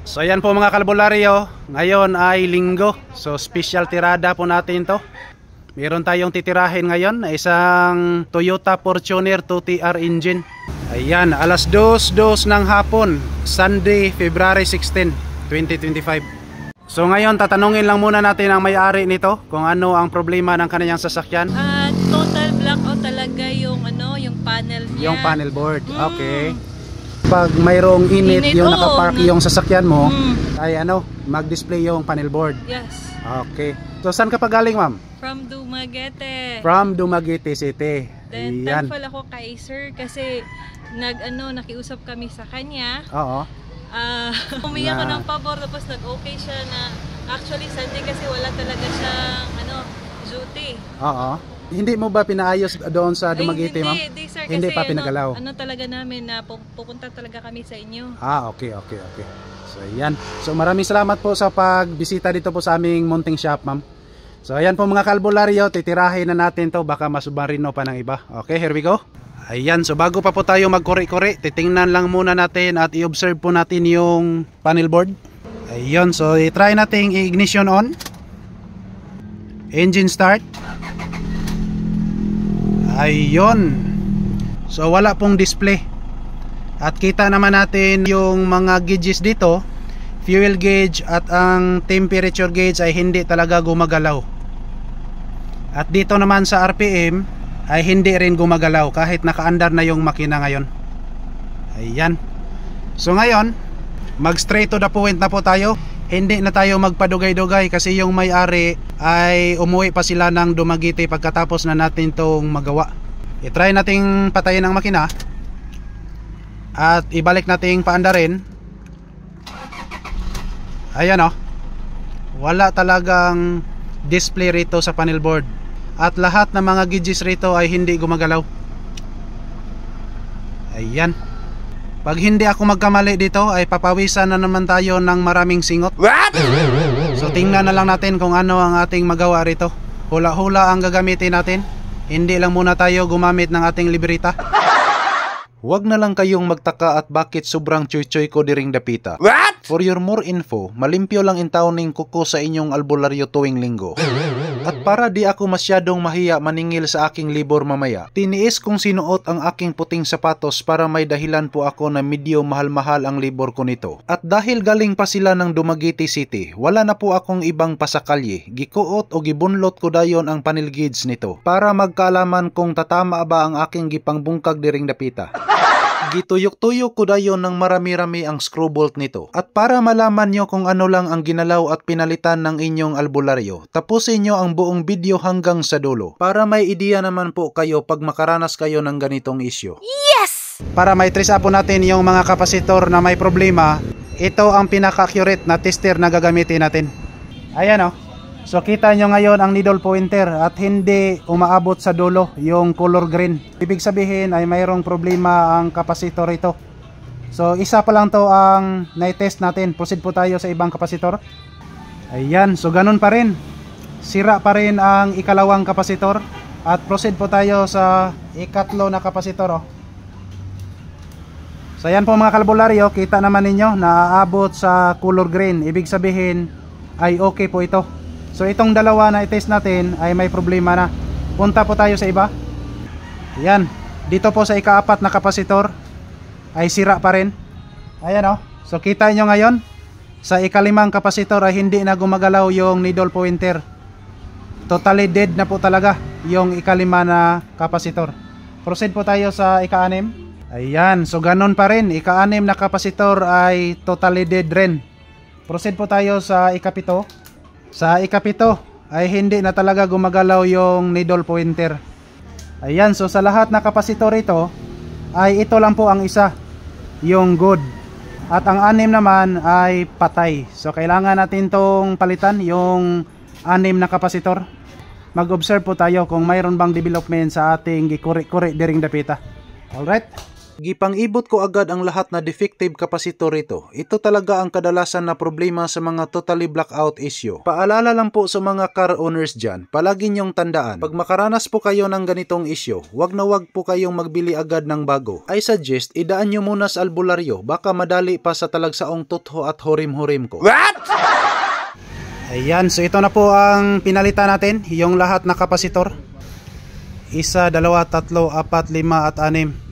So ayan po mga kalbularyo, ngayon ay linggo. So special tirada po natin to. Meron tayong titirahin ngayon, isang Toyota Fortuner 2TR engine. Ayan, alas 2:02 ng hapon, Sunday, February 16, 2025. So ngayon tatanungin lang muna natin ang may-ari nito kung ano ang problema ng kanyang sasakyan. Total blackout talaga yung yung panel niya. Yung panel board. Okay. Pag mayroong init yung nakapark yung sasakyan mo, ay mag-display yung panel board. Yes. Okay. So saan ka pa galing, ma'am? From Dumaguete. From Dumaguete City. Then Ayan. thankful ako kay sir kasi nakiusap kami sa kanya. Oo. Humingi ako ng pabor tapos nag-okay siya na actually Sunday kasi wala talaga siyang duty. Oo. Hindi mo ba pinaayos doon sa Dumaguete, ma'am? Hindi, sir. Hindi kasi pa pinagalaw. talaga namin na pupunta talaga kami sa inyo. Okay. So ayan. So maraming salamat po sa pagbisita dito po sa aming munting shop, ma'am. So ayan po mga kalbularyo, titirahin na natin to, baka masubarino pa ng iba. Okay, here we go. Ayan, so bago pa po tayo magkuri-kuri, titingnan lang muna natin at i-observe po natin yung panel board. Ayun, so i-try natin ignition on. Engine start. Ayun. So wala pong display. At kita naman natin yung mga gauges dito, fuel gauge at ang temperature gauge ay hindi talaga gumagalaw. At dito naman sa RPM ay hindi rin gumagalaw kahit nakaandar na yung makina ngayon. Ayan. So ngayon, mag straight to the point na po tayo. Hindi na tayo magpadugay-dugay kasi yung may-ari ay umuwi pa sila ng Dumaguete pagkatapos na natin tong magawa. I-try nating patayin ang makina at ibalik nating paandarin. Ayan wala talagang display rito sa panel board at lahat ng mga gauges rito ay hindi gumagalaw. Ayan. Pag hindi ako magkamali dito ay papawisan na naman tayo ng maraming singot. What? So tingnan na lang natin kung ano ang ating magawa rito. Hula-hula ang gagamitin natin. Hindi lang muna tayo gumamit ng ating libreta. Huwag na lang kayong magtaka at bakit sobrang choy-choy ko diring dapita. What? For your more info, malimpyo lang intawning kuko sa inyong albularyo tuwing linggo. At para di ako masyadong mahiya maningil sa aking libor mamaya, tiniis kong sinuot ang aking puting sapatos para may dahilan po ako na medyo mahal-mahal ang libor ko nito. At dahil galing pa sila ng Dumaguete City, wala na po akong ibang pasakalye. Gikuot o gibunlot ko dayon ang panel gauge nito para magkaalaman kung tatama ba ang aking gipangbungkag diring dapita. Gituyok-tuyok ko dayon ng marami-rami ang screw bolt nito. At para malaman nyo kung ano lang ang ginalaw at pinalitan ng inyong albularyo, tapusin nyo ang buong video hanggang sa dulo para may ideya naman po kayo pag makaranas kayo ng ganitong issue. Yes! Para may trace po natin yung mga kapasitor na may problema, ito ang pinaka-accurate na tester na gagamitin natin. Ayan So kita nyo ngayon ang needle pointer at hindi umaabot sa dulo yung color green. Ibig sabihin ay mayroong problema ang kapasitor ito. So isa pa lang to ang na-test natin. Proceed po tayo sa ibang kapasitor. Ayan, so ganun pa rin. Sira pa rin ang ikalawang kapasitor. At proceed po tayo sa ikatlo na kapasitor. So ayan po mga kalbularyo, kita naman ninyo na aabot sa color green. Ibig sabihin ay okay po ito. So itong dalawa na i-test natin ay may problema na. Punta po tayo sa iba. Ayan. Dito po sa ika-4 na kapasitor ay sira pa rin. Ayan So kita nyo ngayon, sa ika-5 kapasitor ay hindi na gumagalaw yung needle pointer. Totally dead na po talaga yung ika-5 na kapasitor. Proceed po tayo sa ika-6. Ayan. So ganun pa rin. Ika-6 na kapasitor ay totally dead rin. Proceed po tayo sa ika-7. Sa ika-7 ay hindi na talaga gumagalaw yung needle pointer. Ayan, so sa lahat na kapasitor ito ay ito lang po ang isa, yung good. At ang 6 naman ay patay. So kailangan natin tong palitan, yung 6 na kapasitor. Mag-observe po tayo kung mayroon bang development sa ating gikuri-kuri diring dapita. Alright, Gipang-ibot ko agad ang lahat na defective capacitor ito. Ito talaga ang kadalasan na problema sa mga totally blackout issue. Paalala lang po sa mga car owners dyan, palagi niyong tandaan, pag makaranas po kayo ng ganitong issue, wag na wag po kayong magbili agad ng bago. I suggest, idaan nyo muna sa albularyo, baka madali pa sa talagsaong tutho at horim-horim ko. What? Ayan, so ito na po ang pinalitan natin, yung lahat na kapasitor. 1, 2, 3, 4, 5 at 6.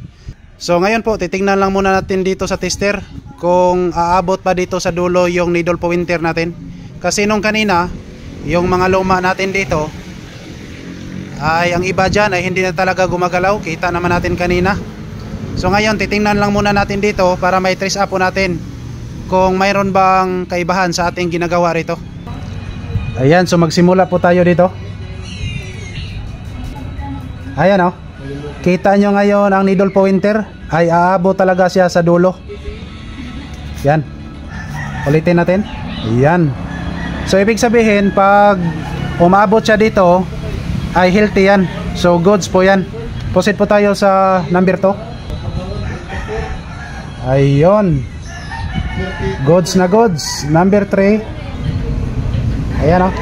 So ngayon po, titingnan lang muna natin dito sa tester kung aabot pa dito sa dulo yung needle pointer natin. Kasi nung kanina, yung mga luma natin dito, ay ang iba dyan ay hindi na talaga gumagalaw. Kita naman natin kanina. So ngayon, titingnan lang muna natin dito para may trace up po natin kung mayroon bang kaibahan sa ating ginagawa rito. Ayan, so magsimula po tayo dito. Ayan o. Kita nyo ngayon ang needle pointer ay aabot talaga siya sa dulo. Yan. Ulitin natin. Yan. So ibig sabihin pag umabot siya dito ay healthy yan. So goods po yan. Proceed po tayo sa number 2. Ayun. Goods na goods. Number 3. Ayan o.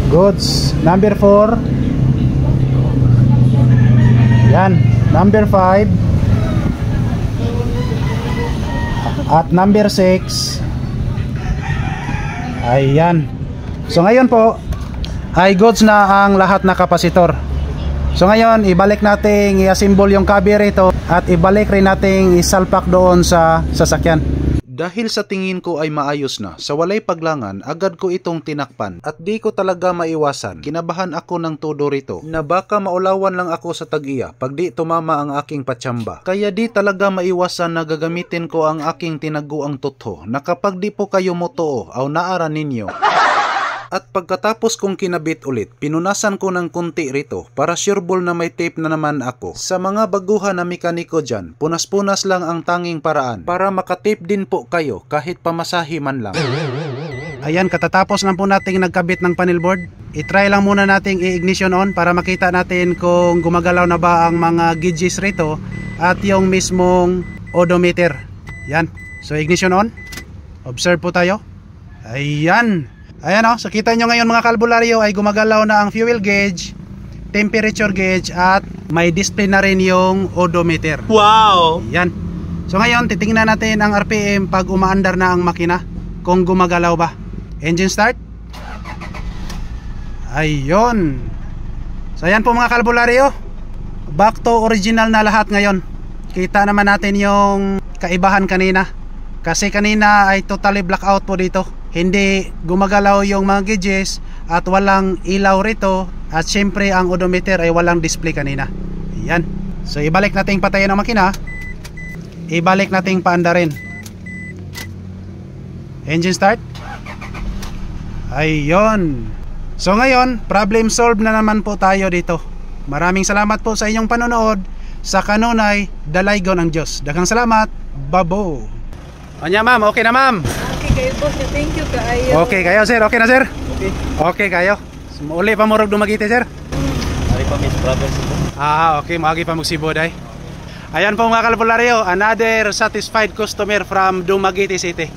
Goods. Number 4. Yan, number 5 at number 6. Ayan. So ngayon po ay goods na ang lahat na kapasitor. So ngayon ibalik nating i-assemble yung cover ito at ibalik rin nating isalpak doon sa sasakyan. Dahil sa tingin ko ay maayos na, sa walay paglangan, agad ko itong tinakpan at di ko talaga maiwasan. Kinabahan ako ng todo rito na baka maulawan lang ako sa tag-iya pag di tumama ang aking patsamba. Kaya di talaga maiwasan na gagamitin ko ang aking tinaguang tutho na kapag di po kayo motoo o naara ninyo. At pagkatapos kong kinabit ulit, pinunasan ko ng kunti rito para sureball na may tape na naman ako. Sa mga baguhan na mekaniko dyan, punas-punas lang ang tanging paraan para makatape din po kayo kahit pamasahe man lang. Ayan, katatapos lang po nating nagkabit ng panel board. I-try lang muna nating i-ignition on para makita natin kung gumagalaw na ba ang mga gauges rito at yung mismong odometer. Yan, so ignition on. Observe po tayo. Ayan. Ayan o, so kita nyo ngayon mga kalbularyo ay gumagalaw na ang fuel gauge, temperature gauge at may display na rin yung odometer. Wow! Yan. So ngayon titingnan natin ang RPM pag umaandar na ang makina kung gumagalaw ba. Engine start. Ayun. So ayan po mga kalbularyo, back to original na lahat ngayon. Kita naman natin yung kaibahan kanina. Kasi kanina ay totally blackout po dito. Hindi gumagalaw yung mga gauges at walang ilaw rito. At syempre ang odometer ay walang display kanina. Ayan. So ibalik natin patayin ang makina. Ibalik natin paandarin. Engine start. Ayun. So ngayon, problem solved na naman po tayo dito. Maraming salamat po sa inyong panonood. Sa kanunay, dalaygon ang Diyos. Daghang salamat. Babo. Anya ma'am, okay na ma'am. Okay kayo po, thank you kayo. Okay kayo sir, okay na sir? Okay. Okay kayo. Uli pa murag dumagiti sir? Ari pa Miss Brothers po. Okay, maagi pa magsibo day. Ayan po mga kalbularyo, another satisfied customer from Dumaguete City.